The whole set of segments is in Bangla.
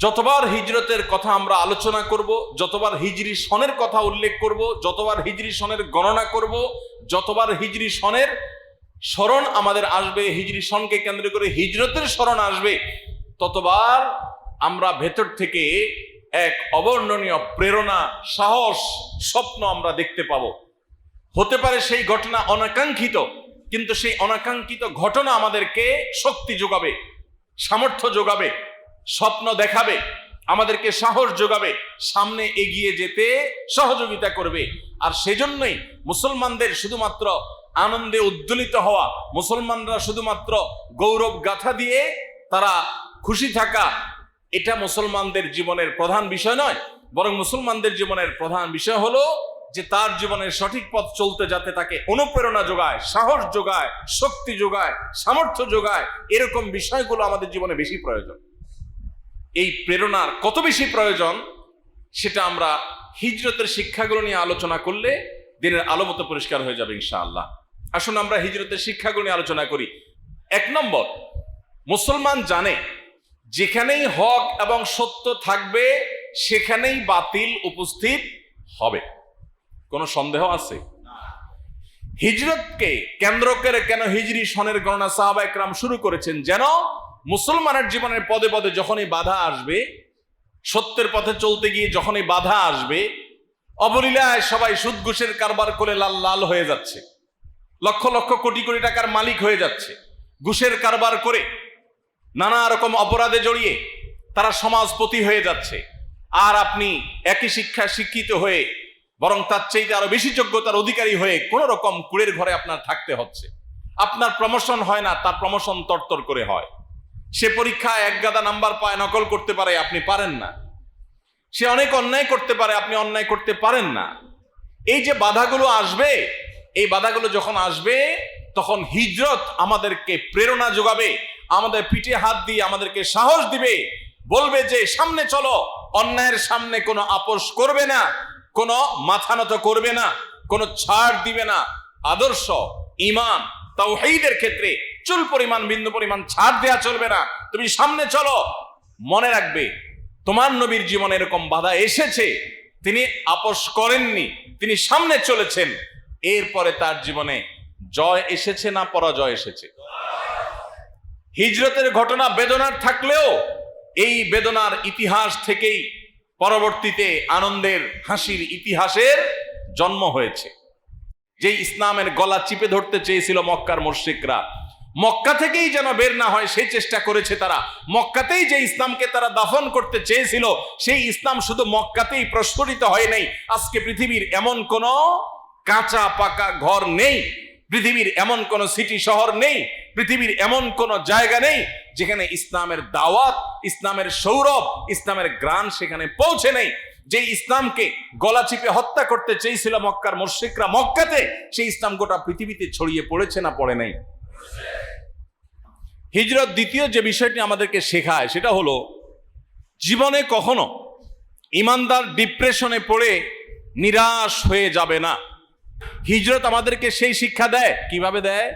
যতবার হিজরতের কথা আমরা আলোচনা করব, যতবার হিজরি সনের কথা উল্লেখ করব, যতবার হিজরি সনের গণনা করব, যতবার হিজরি সনের স্মরণ আমাদের আসবে, হিজরি সনকে কেন্দ্র করে হিজরতের স্মরণ আসবে, ততবার আমরা ভেতর থেকে এক অবর্ণনীয় প্রেরণা, সাহস, স্বপ্ন আমরা দেখতে পাব। হতে পারে সেই ঘটনা অনাকাঙ্ক্ষিত, কিন্তু সেই অনাকাঙ্ক্ষিত ঘটনা আমাদেরকে শক্তি যোগাবে, সামর্থ্য যোগাবে, স্বপ্ন দেখাবে, আমাদেরকে সাহস যোগাবে, সামনে এগিয়ে যেতে সহযোগিতা করবে। আর সেজন্যই মুসলমানদের শুধুমাত্র আনন্দে উদ্দোলিত হওয়া, মুসলমানরা শুধুমাত্র গৌরব গাথা দিয়ে তারা খুশি থাকা, এটা মুসলমানদের জীবনের প্রধান বিষয় নয়। বরং মুসলমানদের জীবনের প্রধান বিষয় হলো যে তার জীবনের সঠিক পথ চলতে যাতে তাকে অনুপ্রেরণা যোগায়, সাহস যোগায়, শক্তি যোগায়, সামর্থ্য যোগায়। এরকম বিষয়গুলো আমাদের জীবনে বেশি প্রয়োজন। এই প্রেরণার কত বেশি প্রয়োজন সেটা আমরা হিজরতের শিক্ষাগুলো নিয়ে আলোচনা করলে দিনের আলো মতো পরিষ্কার হয়ে যাবে ইনশাআল্লাহ। আসুন আমরা হিজরতের শিক্ষাগুলো নিয়ে আলোচনা করি। 1 নম্বর, মুসলমান জানে যেখানেই হক এবং সত্য থাকবে সেখানেই বাতিল উপস্থিত হবে। কোনো সন্দেহ আছে? হিজরতকে কেন্দ্র করে কেন হিজরি সনের গণনা সাহাবা একরাম শুরু করেছেন? যেন মুসলমানের জীবনের পদে পদে যখনই বাধা আসবে, সত্যের পথে চলতে গিয়ে যখনই বাধা আসবে, অবলীলায় সবাই সুদ ঘুষের কারবার করে লাল লাল হয়ে যাচ্ছে, লক্ষ লক্ষ কোটি কোটি টাকার মালিক হয়ে যাচ্ছে, ঘুষের কারবার করে নানা রকম অপরাধে জড়িয়ে তারা সমাজপতি হয়ে যাচ্ছে। আর আপনি একই শিক্ষায় শিক্ষিত হয়ে বরং তার চাইতে আরো বেশি যোগ্যতার অধিকারী হয়ে কোন রকম কুড়ের ঘরে আপনার থাকতে হচ্ছে। আপনার প্রমোশন হয় না, তার প্রমোশন তরতর করে হয়। সে পরীক্ষায় 1 গাদা নাম্বার পায়, নকল করতে পারে, আপনি পারেন না। সে অনেক অন্যায় করতে পারে, আপনি অন্যায় করতে পারেন না। এই যে বাধাগুলো আসবে, এই বাধাগুলো যখন আসবে তখন হিজরত আমাদেরকে প্রেরণা যোগাবে, আমাদের পিঠে হাত দিয়ে আমাদেরকে সাহস দিবে, বলবে যে সামনে চলো, অন্যায়ের সামনে কোনো আপোষ করবে না, কোনো মাথা নত করবে না, কোনো ছাড় দিবে না। আদর্শ, ঈমান, তাওহীদের ক্ষেত্রে চুল পরিমাণ, বিন্দু পরিমাণ ছাড় দেয়া চলবে না। তুমি সামনে চলো। মনে রাখবে তোমার নবীর জীবনে এরকম বাধা এসেছে, তিনি আপোষ করেননি, তিনি সামনে চলেছেন। এরপরে তার জীবনে জয় এসেছে না পরাজয় এসেছে? হিজরতের ঘটনা বেদনার থাকলেও এই বেদনার ইতিহাস থেকেই পরবর্তীতে আনন্দের, হাসির ইতিহাসের জন্ম হয়েছে। যে ইসলামের গলা চিপে ধরতে চেয়েছিল মক্কার মুশরিকরা, মক্কা থেকেই যেন বের না হয় সেই চেষ্টা করেছে তারা। মক্কাতেই যে ইসলামকে তারা দাফন করতে চেয়েছিল, সেই ইসলাম শুধু মক্কাতেই প্রস্ফুটিত হয় নাই। আজকে পৃথিবীর এমন কোন কাঁচা পাকা ঘর নেই, পৃথিবীর এমন কোন সিটি শহর নেই, পৃথিবীর এমন কোন জায়গা নেই যেখানে ইসলামের দাওয়াত, ইসলামের সৌরভ, ইসলামের গ্রাণ সেখানে পৌঁছে নেই। যে ইসলামকে গলা চিপে হত্যা করতে চেয়েছিল মক্কার মুশরিকরা মক্কাতে, সেই ইসলাম গোটা পৃথিবীতে ছড়িয়ে পড়েছে না পড়ে নাই? হিজরত দ্বিতীয় যে বিষয়টি আমাদেরকে শেখায় সেটা হলো জীবনে কখনো ইমানদার ডিপ্রেশনে পড়ে নিরাশ হয়ে যাবে না। হিজরত আমাদেরকে সেই শিক্ষা দেয়। কিভাবে দেয়?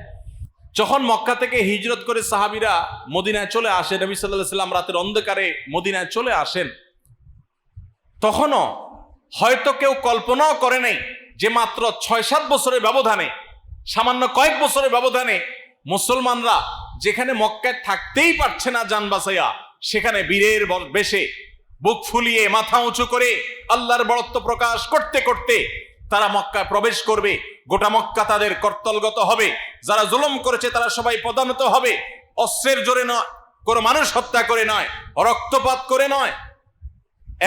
যখন মক্কা থেকে হিজরত করে সাহাবীরা মদিনায় চলে আসে, নবী সাল্লাল্লাহু আলাইহি ওয়াসাল্লাম রাতের অন্ধকারে মদিনায় চলে আসেন, তখনও হয়তো কেউ কল্পনাও করে নাই যে মাত্র 6-7 বছরের ব্যবধানে, সামান্য কয়েক বছরের ব্যবধানে মুসলমানরা যেখানে মক্কায় থাকতেই পারছে না জান বাঁচাইয়া, সেখানে বীরের বেশে বুক ফুলিয়ে মাথা উঁচু করে আল্লাহর বড়ত্ব প্রকাশ করতে করতে তারা মক্কায় প্রবেশ করবে। গোটা মক্কা তাদের কর্তলগত হবে। যারা জুলুম করেছে তারা সবাই পদানত হবে। অস্ত্রের জোরে নয়, কোনো মানুষ হত্যা করে নয়, রক্তপাত করে নয়।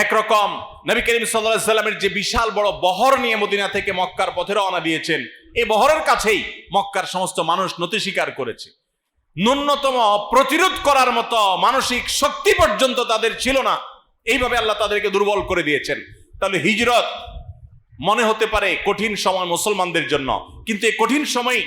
একরকম নবী করিম সাল্লাল্লাহু আলাইহি ওয়াসাল্লামের যে বিশাল বড় বহর নিয়ে মদিনা থেকে মক্কার পথে রওনা দিয়েছেন, এই বহরের কাছেই মক্কার সমস্ত মানুষ নতি স্বীকার করেছে। ন্যূনতম প্রতিরোধ করার মতো মানসিক শক্তি পর্যন্ত তাদের ছিল না। এইভাবে আল্লাহ তাদেরকে দুর্বল করে দিয়েছেন। তাহলে হিজরত মনে হতে পারে কঠিন সময় মুসলমানদের জন্য, কিন্তু এই কঠিন সময়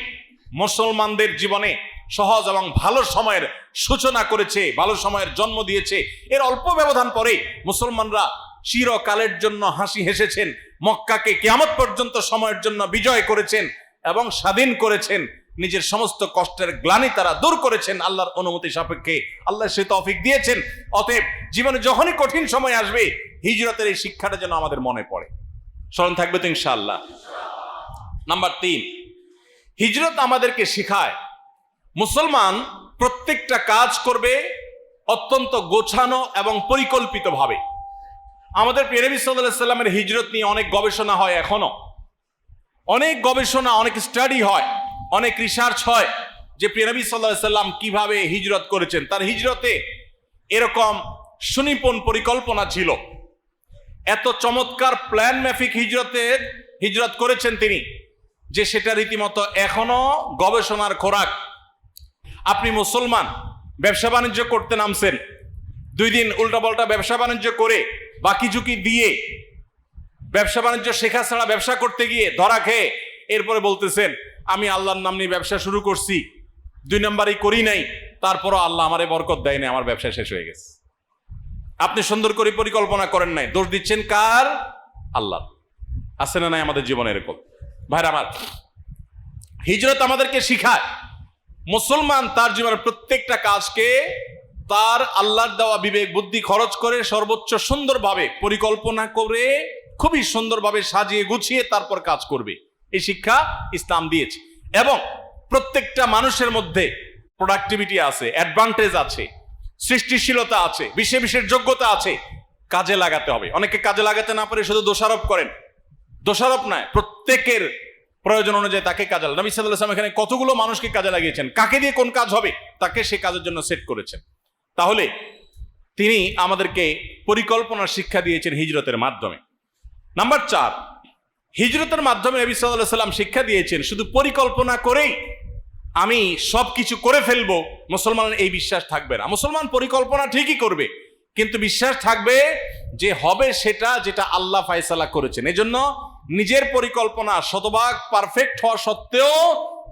মুসলমানদের জীবনে সহজ এবং ভালো সময়ের সূচনা করেছে, ভালো সময়ের জন্ম দিয়েছে। এর অল্প ব্যবধান পরে মুসলমানরা চিরকালের জন্য হাসি হেসেছেন, মক্কাকে কিয়ামত পর্যন্ত সময়ের জন্য বিজয় করেছেন এবং স্বাধীন করেছেন। নিজের সমস্ত কষ্টের গ্লানি তারা দূর করেছেন আল্লাহর অনুমতি সাপেক্ষে। আল্লাহ সে তৌফিক দিয়েছেন। অতএব জীবনে যখনই কঠিন সময় আসবে, হিজরতের এই শিক্ষাটা যেন আমাদের মনে পড়ে। স্মরণ থাকবে তো ইনশাআল্লাহ। নাম্বার 3, হিজরত আমাদেরকে শেখায় মুসলমান প্রত্যেকটা কাজ করবে অত্যন্ত গোছানো এবং পরিকল্পিতভাবে। আমাদের প্রিয় নবী সাল্লাল্লাহু আলাইহি সাল্লামের হিজরত নিয়ে অনেক গবেষণা হয়, এখনো অনেক গবেষণা, অনেক স্টাডি হয়, অনেক রিসার্চ হয় যে প্রিয় নবী সাল্লাল্লাহু আলাইহি সাল্লাম কিভাবে হিজরত করেছেন। তার হিজরতে এরকম সুনিপুণ পরিকল্পনা ছিল, এত চমৎকার প্ল্যান মাফিক হিজরত করেছেন তিনি যে সেটা রীতিমতো এখনো গবেষণার খোরাক। আপনি মুসলমান ব্যবসা বাণিজ্য করতে নামছেন, 2 দিন উল্টাপাল্টা ব্যবসা বাণিজ্য করে বাকি ঝুঁকি দিয়ে ব্যবসা বাণিজ্য শেখা ছাড়া ব্যবসা করতে গিয়ে ধরা খেয়ে এরপরে বলতেছেন আমি আল্লাহর নাম নিয়ে ব্যবসা শুরু করছি, 2 নাম্বারই করি নাই, তারপরও আল্লাহ আমারে বরকত দেয় নাই, আমার ব্যবসা শেষ হয়ে গেছে। আপনি সুন্দর করে পরিকল্পনা করেন নাই, দোষ দিচ্ছেন কার? আল্লাহ। আছে না নাই আমাদের জীবনে এরকম? ভাইরা আমার, হিজরত আমাদেরকে শিখায় মুসলমান তার জীবনের প্রত্যেকটা কাজকে তার আল্লাহর দেওয়া বিবেক বুদ্ধি খরচ করে সর্বোচ্চ সুন্দরভাবে পরিকল্পনা করে খুবই সুন্দরভাবে সাজিয়ে গুছিয়ে তারপর কাজ করবে। এই শিক্ষা ইসলাম দিয়েছে। এবং প্রত্যেকটা মানুষের মধ্যে প্রোডাক্টিভিটি আছে, অ্যাডভান্টেজ আছে, সৃষ্টিশীলতা আছে, বিশেষ যোগ্যতা আছে, কাজে লাগাতে হবে। অনেকে কাজে লাগাতে না পারে শুধু দোষারোপ করেন। দোষারোপ নয়, প্রত্যেকের প্রয়োজন অনুযায়ী তাকে কাজে লাগান। নবী সাল্লাল্লাহু আলাইহি ওয়াসাল্লাম এখানে কতগুলো মানুষকে কাজে লাগিয়েছেন, কাকে দিয়ে কোন কাজ হবে তাকে সে কাজের জন্য সেট করেছেন। তাহলে তিনি আমাদেরকে পরিকল্পনার শিক্ষা দিয়েছেন হিজরতের মাধ্যমে। নাম্বার 4, হিজরতের মাধ্যমে নবী সাল্লাল্লাহু আলাইহি ওয়াসাল্লাম শিক্ষা দিয়েছেন শুধু পরিকল্পনা করেই আমি সবকিছু করে ফেলবো, মুসলমানের এই বিশ্বাস থাকবে না। মুসলমান পরিকল্পনা ঠিকই করবে, কিন্তু বিশ্বাস থাকবে যে হবে সেটা যেটা আল্লাহ ফায়সালা করেছেন। এজন্য নিজের পরিকল্পনা শতভাগ পারফেক্ট হওয়া সত্ত্বেও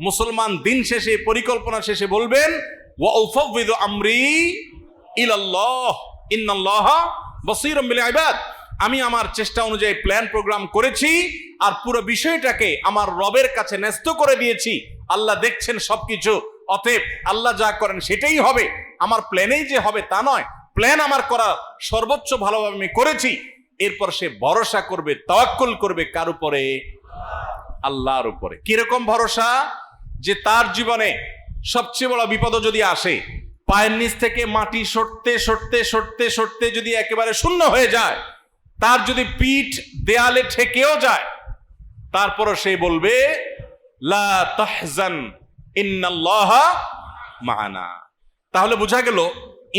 মুসলমান দিন শেষে পরিকল্পনা শেষে বলবেন ওয়া উফাউযিদু আমরি ইলাল্লাহ ইন্নাল্লাহা বাসীরুম বিল ইবাদ। আমি আমার চেষ্টা অনুযায়ী প্ল্যান প্রোগ্রাম করেছি আর পুরো বিষয়টাকে আমার রবের কাছে ন্যস্ত করে দিয়েছি। আল্লাহ দেখছেন সবকিছু, অতএব আল্লাহ যা করেন সেটাই হবে। আমার প্ল্যানেই যে হবে তা নয়, প্ল্যান আমার করা সর্বোচ্চ ভালোভাবে আমি করেছি। এরপর সে ভরসা করবে, তাওয়াক্কুল করবে কার উপরে? আল্লাহর উপরে। কিরকম ভরসা? যে তার জীবনে সবচেয়ে বড় বিপদ যদি আসে, পায়ের নিচ থেকে মাটি সরতে সরতে সরতে সরতে যদি একেবারে শূন্য হয়ে যায়, তার যদি পিঠ দেয়ালে ঠেকেও যায়, তারপরও সে বলবে লা তাহজান ইন্নাল্লাহা মা'ানা। তাহলে বোঝা গেল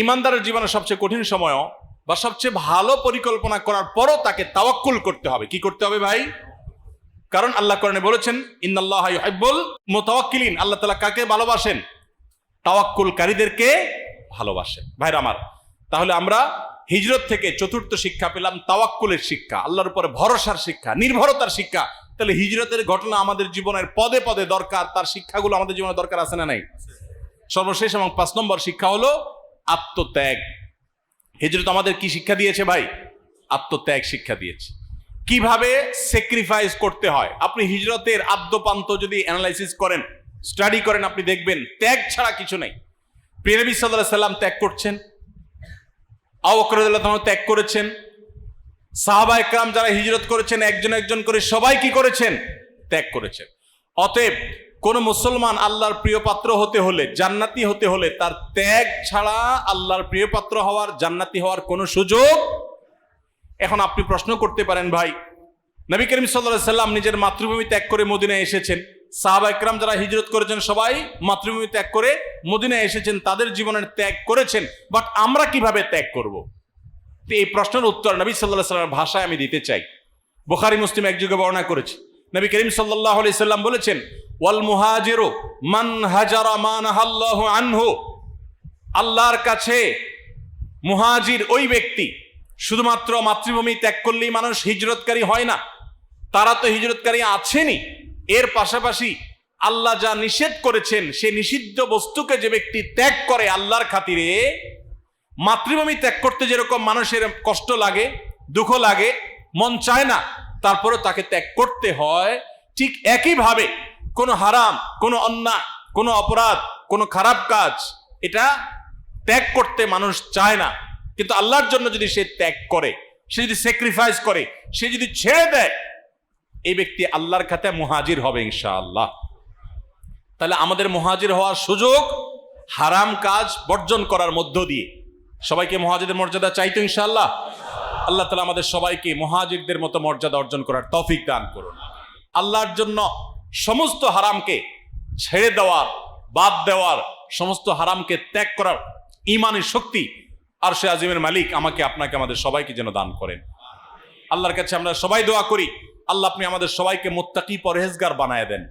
ইমানদারের জীবনের সবচেয়ে কঠিন সময়ও বা সবচেয়ে ভালো পরিকল্পনা করার পরও তাকে তাওয়াক্কুল করতে হবে। কি করতে হবে ভাই? কারণ আল্লাহ কোরআনে বলেছেন ইন্নাল্লাহা ইউহিব্বুল মুতাওয়াক্কিলিন। আল্লাহ তাআলা কাকে ভালোবাসেন? তাওয়াক্কুলকারীদেরকে ভালোবাসেন। ভাইরা আমার, তাহলে আমরা হিজরত থেকে চতুর্থ শিক্ষা পেলাম তাওয়াক্কুলের শিক্ষা, আল্লাহর উপরে ভরসার শিক্ষা, নির্ভরতার শিক্ষা। তাহলে হিজরতের ঘটনা আমাদের জীবনের পদে পদে দরকার, তার শিক্ষাগুলো আমাদের জীবনে দরকার আছে না নাই? সর্বশেষ এবং 5 নম্বর শিক্ষা হলো আত্মত্যাগ। হিজরত আমাদের কি শিক্ষা দিয়েছে ভাই? আত্মত্যাগ শিক্ষা দিয়েছে। কিভাবে স্যাক্রিফাইস করতে হয়। আপনি হিজরতের আদ্যপান্ত যদি অ্যানালাইসিস করেন, স্টাডি করেন, আপনি দেখবেন ত্যাগ ছাড়া কিছু নেই। প্রিয় নবী সাল্লাল্লাহু আলাইহি সাল্লাম ত্যাগ করছেন, আবু বকর রাদিয়াল্লাহু আনহু ত্যাগ করেছেন, সাহাবায়ে কেরাম যারা হিজরত করেছেন একজন একজন করে সবাই কি করেছেন? ত্যাগ করেছেন। অতএব কোন মুসলমান আল্লাহর প্রিয় পাত্র হতে হলে, জান্নাতি হতে হলে তার ত্যাগ ছাড়া আল্লাহর প্রিয় পাত্র হওয়ার, জান্নাতি হওয়ার কোনো সুযোগ। এখন আপনি প্রশ্ন করতে পারেন ভাই, নবী করিম সাল্লাল্লাহু আলাইহি সাল্লাম নিজের মাতৃভূমি ত্যাগ করে মদিনায় এসেছেন, সাহাবায়ে কেরাম যারা হিজরত করেছেন সবাই মাতৃভূমি ত্যাগ করে মদিনায় এসেছেন, তাদের জীবনের ত্যাগ করেছেন, বাট আমরা কিভাবে ত্যাগ করব? তো এই প্রশ্নের উত্তর নবী সাল্লাল্লাহু আলাইহি সাল্লামের ভাষায় আমি দিতে চাই। বুখারী মুসলিম এক যুগে বর্ণনা করেছে, নবী করিম সাল্লাল্লাহু আলাইহি সাল্লাম বলেছেন ওয়াল মুহাজিরু মান হাজারা মা নাহাল্লাহু আনহু। আল্লাহর কাছে মুহাজির ওই ব্যক্তি, শুধুমাত্র মাতৃভূমি ত্যাগ করলেই মানুষ হিজরতকারী হয় না, তারা তো হিজরতকারী আছেনই, এর পাশাপাশি আল্লাহ যা নিষেধ করেছেন সে নিষিদ্ধ বস্তুকে যে ব্যক্তি ত্যাগ করে আল্লাহর খাতিরে, মাতৃভূমি ত্যাগ করতে যেরকম মানুষের কষ্ট লাগে, দুঃখ লাগে, মন চায় না, তারপরে তাকে ত্যাগ করতে হয়, ঠিক একইভাবে কোনো হারাম, কোনো অন্যায়, কোনো অপরাধ, কোনো খারাপ কাজ এটা ত্যাগ করতে মানুষ চায় না, কিন্তু আল্লাহর জন্য যদি সে ত্যাগ করে, সে যদি স্যাক্রিফাইস করে, সে যদি ছেড়ে দেয়, এই ব্যক্তি আল্লাহর খাতায় মুহাজির হবে ইনশাআল্লাহ। তাহলে আমাদের মুহাজির হওয়ার সুযোগ হারাম কাজ বর্জন করার মধ্য দিয়ে। সবাইকে মুহাজিরদের মর্যাদা চাইতো ইনশাআল্লাহ। আল্লাহ তাআলা আমাদের সবাইকে মুহাজিরদের মতো মর্যাদা অর্জন করার তৌফিক দান করুন। আল্লাহর জন্য সমস্ত হারামকে ছেড়ে দেওয়ার, বাদ দেওয়ার, সমস্ত হারামকে ত্যাগ করার ঈমানের শক্তি আরশে আজিমের মালিক আমাকে, আপনাকে, আমাদের সবাইকে যেন দান করেন। আল্লাহর কাছে আমরা সবাই দোয়া করি, আল্লাহ আপনি আমাদের সবাইকে মুত্তাকি পরহেজগার বানায় দেন।